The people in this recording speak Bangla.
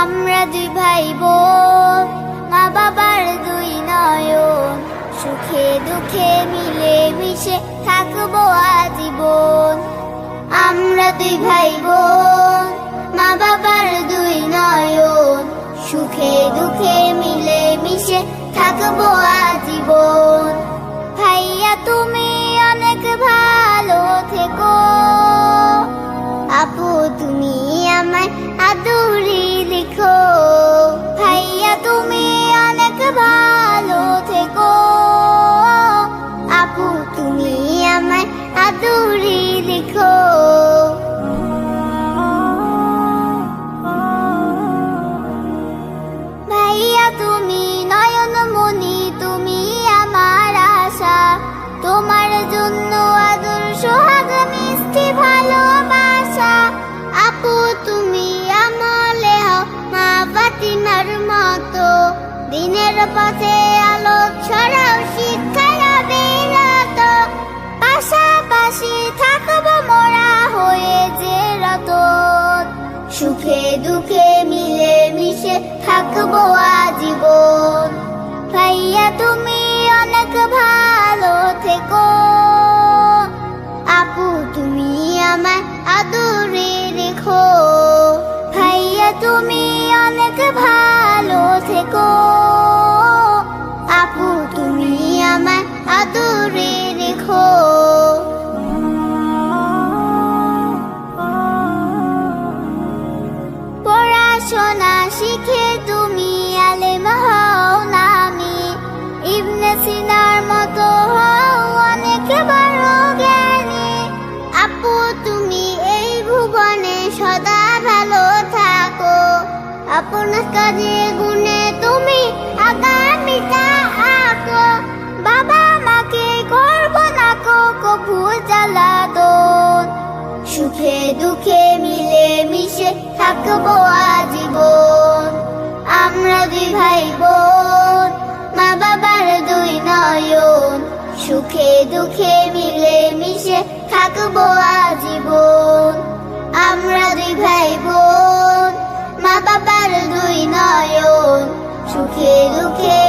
আমরা দুই ভাই বোন, মা বাবার দুই নয়ন, সুখে দুঃখে মিলে মিশে থাকবো আজীবন। আমরা দুই ভাই বোন, মা বাবার দুই নয়ন, সুখে দুঃখে মিলে মিশে থাকবো আজীবন। ভাইয়া তুমি অনেক ভালো থেকো, আপু তুমি আমায় আদুরি লিখো। ভাইয়া তুমি অনেক ভালো থেকো, আপু তুমি আমায় আদুরি লিখো। ভাইয়া তুমি নয়নমণি, তুমি আমার আশা, তোমার জন্য আদর সোহাগ মিষ্টি ভালোবাসা। আপু তুমি আমলে হও মা ফাতিমার মতো, দিনের পথে আলো ছড়াও শিক্ষার বিরত। পাশাপাশি থাকবো মোরা হয়ে যে রতন, সুখে দুঃখে মিলে মিশে থাকবো আজীবন। ভাইয়া তুমি অনেক ভালো থেকো, আপু তুমি আমায় আদরে রেখো। ভাইয়া তুমি অনেক ভালো থেকো, আপু তুমি আমায় আদরে রেখো। পড়াশোনা শিখে তুমি আলেম হও নামি, ইবনে সিনার মতো হও অনেক বড় জ্ঞানী। আপু তুমি এই ভুবনে সদা ভালো থাকো, আপনার কাজে গুণে তুমি আগামীটা আঁকো। বাবা মাকে করবো না কভু জ্বালাতন, সুখে দুঃখে মিলে মিশে থাকবো আজীবন। আমরা দুই ভাই বোন, মা বাবার দুই নয়ন, সুখে দুঃখে মিলে মিশে থাকবো আজীবন। আমরা দুই ভাই বোন, মা বাবার দুই নয়ন, সুখে দুঃখে